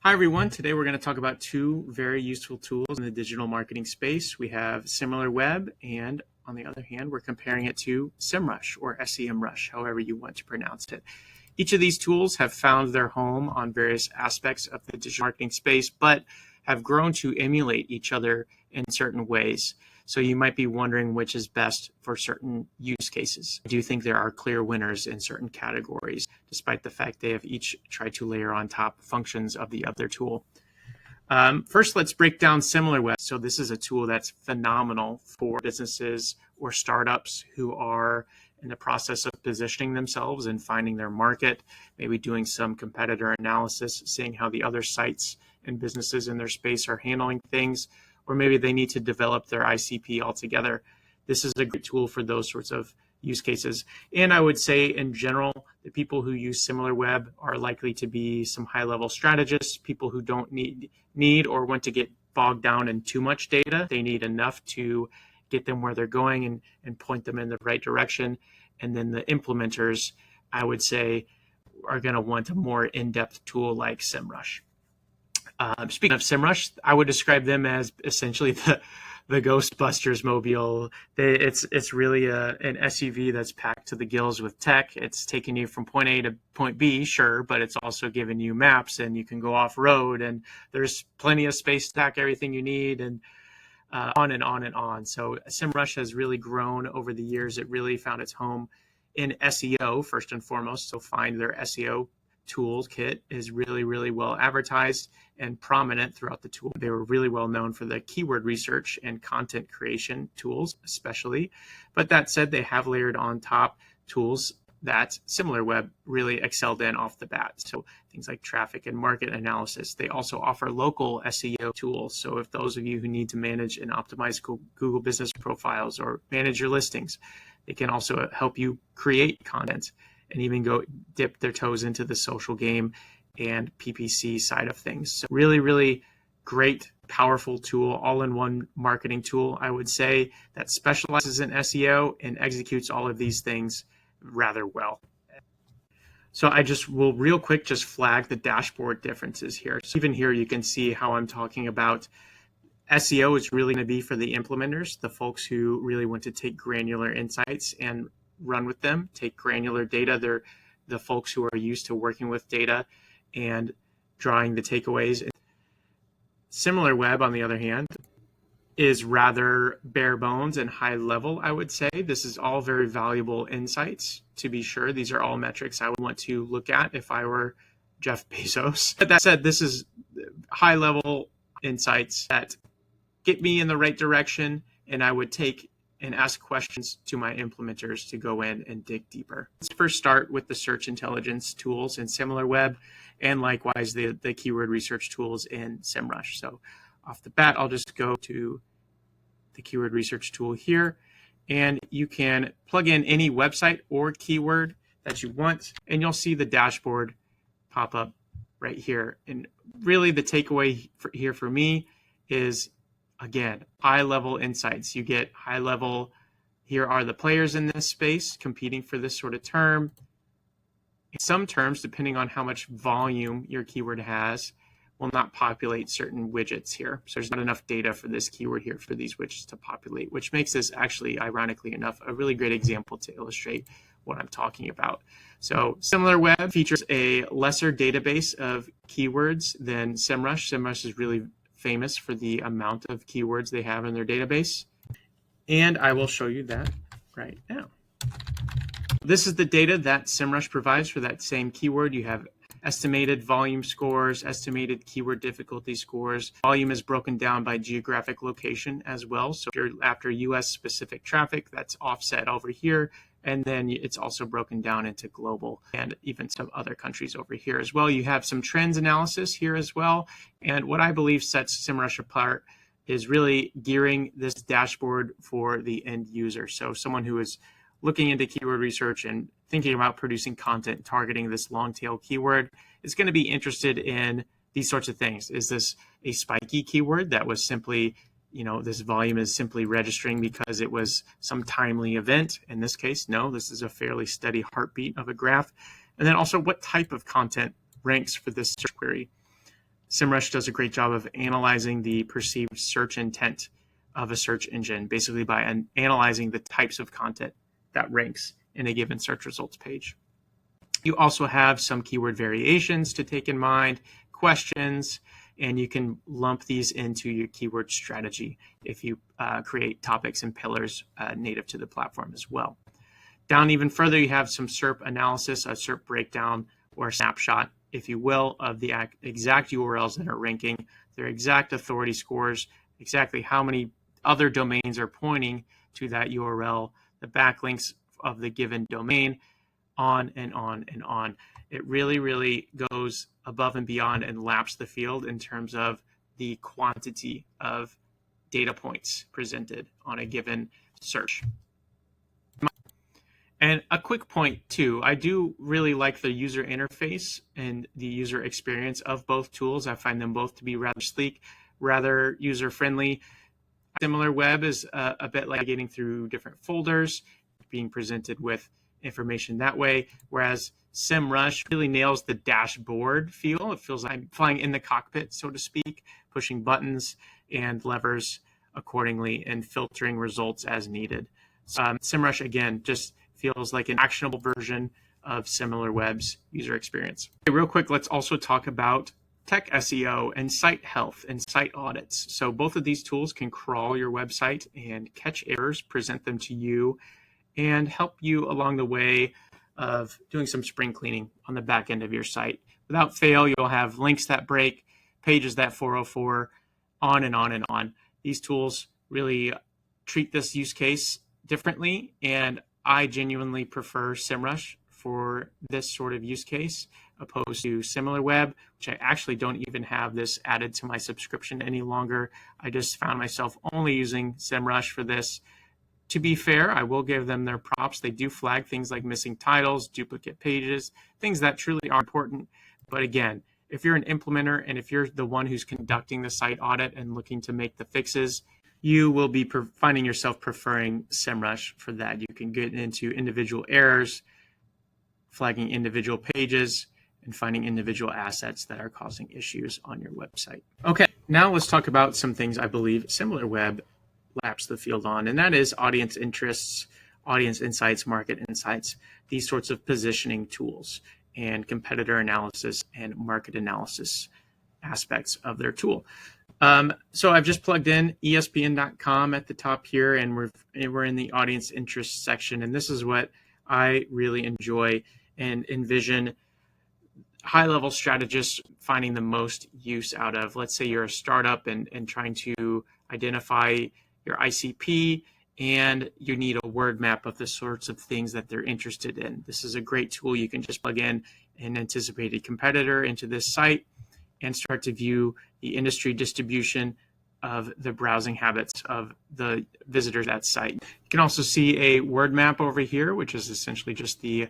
Hi, everyone. Today we're going to talk about two very useful tools in the digital marketing space. We have SimilarWeb, and on the other hand, we're comparing it to SEMrush or SEMrush, however you want to pronounce it. Each of these tools have found their home on various aspects of the digital marketing space, but have grown to emulate each other in certain ways. So you might be wondering which is best for certain use cases. I do think there are clear winners in certain categories, despite the fact they have each tried to layer on top functions of the other tool. First, let's break down SimilarWeb. So this is a tool that's phenomenal for businesses or startups who are in the process of positioning themselves and finding their market, maybe doing some competitor analysis, seeing how the other sites and businesses in their space are handling things, or maybe they need to develop their ICP altogether. This is a great tool for those sorts of use cases. And I would say in general, the people who use SimilarWeb are likely to be some high-level strategists, people who don't need or want to get bogged down in too much data. They need enough to get them where they're going and point them in the right direction. And then the implementers, I would say, are going to want a more in-depth tool like SEMrush. Speaking of SEMrush, I would describe them as essentially the Ghostbusters mobile. It's really an SUV that's packed to the gills with tech. It's taking you from point A to point B, sure, but it's also giving you maps and you can go off-road and there's plenty of space to pack everything you need and on and on and on. So SEMrush has really grown over the years. It really found its home in SEO first and foremost. So find their SEO toolkit is really, really well advertised and prominent throughout the tool. They were really well known for the keyword research and content creation tools, especially. But that said, they have layered on top tools that SimilarWeb really excelled in off the bat. So things like traffic and market analysis. They also offer local SEO tools. So if those of you who need to manage and optimize Google business profiles or manage your listings, they can also help you create content and even go dip their toes into the social game and PPC side of things. So really, really great, powerful tool, all-in-one marketing tool, I would say, that specializes in SEO and executes all of these things rather well. So I just will real quick just flag the dashboard differences here. So even here you can see how I'm talking about SEO is really going to be for the implementers, the folks who really want to take granular insights and run with them, take granular data. They're the folks who are used to working with data and drawing the takeaways. SimilarWeb, on the other hand, is rather bare bones and high level, I would say. This is all very valuable insights, to be sure. These are all metrics I would want to look at if I were Jeff Bezos. But that said, this is high level insights that get me in the right direction, and I would take and ask questions to my implementers to go in and dig deeper. Let's first start with the search intelligence tools in SimilarWeb, and likewise the keyword research tools in SEMrush. So off the bat, I'll just go to the keyword research tool here, and you can plug in any website or keyword that you want, and you'll see the dashboard pop up right here. And really the takeaway here for me is, again, high-level insights. You get high-level, here are the players in this space competing for this sort of term. In some terms, depending on how much volume your keyword has, will not populate certain widgets here. So there's not enough data for this keyword here for these widgets to populate, which makes this actually, ironically enough, a really great example to illustrate what I'm talking about. So SimilarWeb features a lesser database of keywords than SEMrush. SEMrush is really famous for the amount of keywords they have in their database. And I will show you that right now. This is the data that SEMrush provides for that same keyword. You have estimated volume scores, estimated keyword difficulty scores. Volume is broken down by geographic location as well. So if you're after US specific traffic, that's offset over here. And then it's also broken down into global and even some other countries over here as well. You have some trends analysis here as well. And what I believe sets SEMrush apart is really gearing this dashboard for the end user. So someone who is looking into keyword research and thinking about producing content targeting this long tail keyword is going to be interested in these sorts of things. Is this a spiky keyword that was simply, this volume is simply registering because it was some timely event? In this case, no, this is a fairly steady heartbeat of a graph. And then also, what type of content ranks for this search query? SimilarWeb does a great job of analyzing the perceived search intent of a search engine, basically by analyzing the types of content that ranks in a given search results page. You also have some keyword variations to take in mind, questions, and you can lump these into your keyword strategy if you create topics and pillars native to the platform as well. Down even further, you have some SERP analysis, a SERP breakdown or snapshot, if you will, of the exact URLs that are ranking, their exact authority scores, exactly how many other domains are pointing to that URL, the backlinks of the given domain, on and on and on. It really, really goes above and beyond and laps the field in terms of the quantity of data points presented on a given search. And a quick point too, I do really like the user interface and the user experience of both tools. I find them both to be rather sleek, rather user-friendly. SimilarWeb is a bit like getting through different folders, being presented with information that way, whereas SEMrush really nails the dashboard feel. It feels like I'm flying in the cockpit, so to speak, pushing buttons and levers accordingly and filtering results as needed. SEMrush, again, just feels like an actionable version of SimilarWeb's user experience. Okay, real quick, let's also talk about tech SEO and site health and site audits. So both of these tools can crawl your website and catch errors, present them to you, and help you along the way of doing some spring cleaning on the back end of your site. Without fail, you'll have links that break, pages that 404, on and on and on. These tools really treat this use case differently, and I genuinely prefer SEMrush for this sort of use case opposed to SimilarWeb, which I actually don't even have this added to my subscription any longer. I just found myself only using SEMrush for this. To be fair, I will give them their props. They do flag things like missing titles, duplicate pages, things that truly are important. But again, if you're an implementer and if you're the one who's conducting the site audit and looking to make the fixes, you will be finding yourself preferring SEMrush for that. You can get into individual errors, flagging individual pages, and finding individual assets that are causing issues on your website. Okay, now let's talk about some things I believe SimilarWeb laps the field on, and that is audience interests, audience insights, market insights, these sorts of positioning tools, and competitor analysis and market analysis aspects of their tool. So I've just plugged in ESPN.com at the top here, and we're in the audience interest section, and this is what I really enjoy and envision high-level strategists finding the most use out of. Let's say you're a startup and trying to identify your ICP, and you need a word map of the sorts of things that they're interested in. This is a great tool. You can just plug in an anticipated competitor into this site and start to view the industry distribution of the browsing habits of the visitors at that site. You can also see a word map over here, which is essentially just the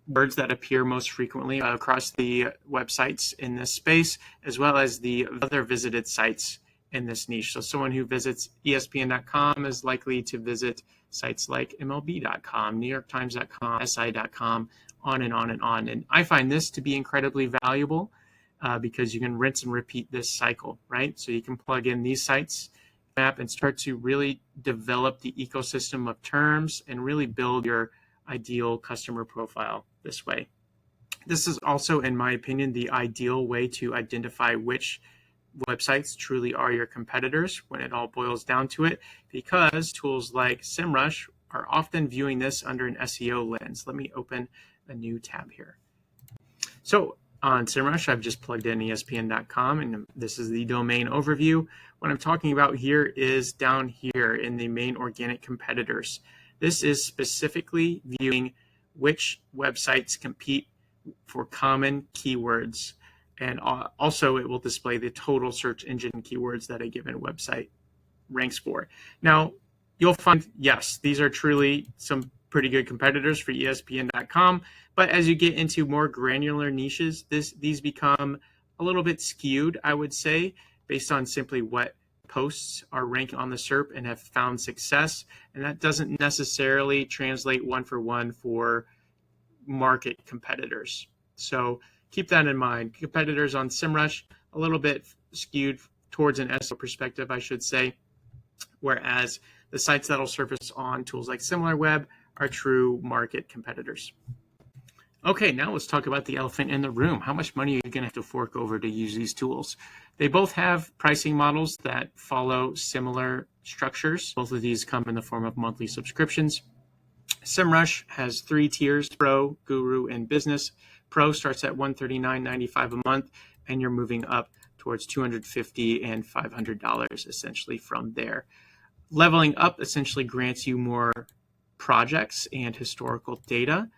words that appear most frequently across the websites in this space, as well as the other visited sites in this niche. So someone who visits ESPN.com is likely to visit sites like MLB.com, NewYorkTimes.com, SI.com, on and on and on. And I find this to be incredibly valuable because you can rinse and repeat this cycle, right? So you can plug in these sites map and start to really develop the ecosystem of terms and really build your ideal customer profile this way. This is also, in my opinion, the ideal way to identify which websites truly are your competitors when it all boils down to it, because tools like SEMrush are often viewing this under an SEO lens. Let me open a new tab here. So on SEMrush, I've just plugged in ESPN.com, and this is the domain overview. What I'm talking about here is down here in the main organic competitors. This is specifically viewing which websites compete for common keywords, and also it will display the total search engine keywords that a given website ranks for. Now, you'll find, yes, these are truly some pretty good competitors for ESPN.com, but as you get into more granular niches, these become a little bit skewed, I would say, based on simply what posts are ranked on the SERP and have found success, and that doesn't necessarily translate one for market competitors. So keep that in mind. Competitors on SEMrush a little bit skewed towards an SEO perspective, I should say, whereas the sites that'll surface on tools like SimilarWeb are true market competitors. Okay, now let's talk about the elephant in the room. How much money are you going to have to fork over to use these tools? They both have pricing models that follow similar structures. Both of these come in the form of monthly subscriptions. SEMrush has 3 tiers: Pro, Guru, and Business. Pro starts at $139.95 a month, and you're moving up towards $250 and $500 essentially from there. Leveling up essentially grants you more projects and historical data.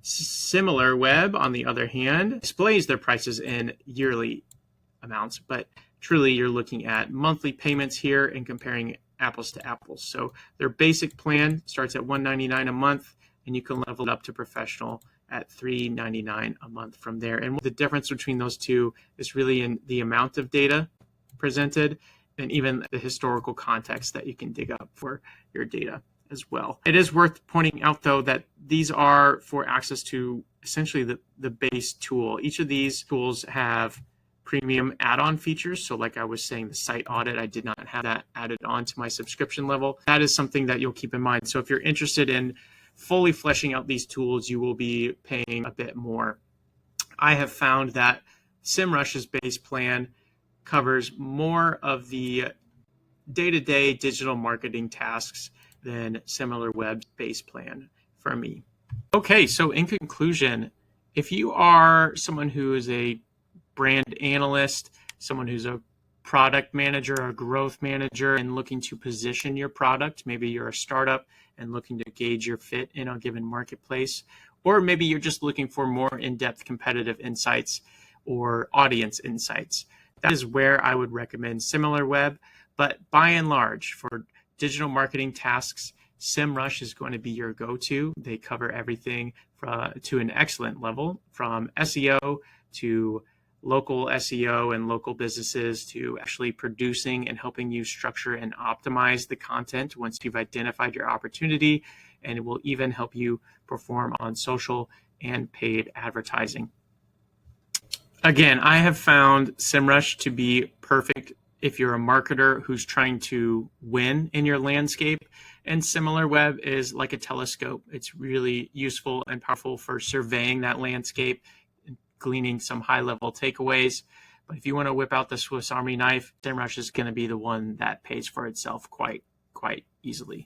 SimilarWeb, on the other hand, displays their prices in yearly amounts, but truly you're looking at monthly payments here and comparing apples to apples. So their basic plan starts at $199 a month, and you can level it up to professional at $399 a month from there. And the difference between those two is really in the amount of data presented and even the historical context that you can dig up for your data as well. It is worth pointing out, though, that these are for access to essentially the base tool. Each of these tools have premium add-on features. So like I was saying, the site audit, I did not have that added on to my subscription level. That is something that you'll keep in mind. So if you're interested in fully fleshing out these tools, you will be paying a bit more. I have found that SEMrush's base plan covers more of the day-to-day digital marketing tasks than SimilarWeb's base plan for me. Okay, so in conclusion, if you are someone who is a brand analyst, someone who's a product manager or growth manager and looking to position your product, maybe you're a startup and looking to gauge your fit in a given marketplace, or maybe you're just looking for more in-depth competitive insights or audience insights, that is where I would recommend SimilarWeb. But by and large, for digital marketing tasks, SEMrush is going to be your go-to. They cover everything to an excellent level, from SEO to local SEO and local businesses to actually producing and helping you structure and optimize the content once you've identified your opportunity, and it will even help you perform on social and paid advertising. Again, I have found SEMrush to be perfect if you're a marketer who's trying to win in your landscape, and SimilarWeb is like a telescope. It's really useful and powerful for surveying that landscape, gleaning some high-level takeaways. But if you want to whip out the Swiss Army knife, SEMrush is going to be the one that pays for itself quite easily.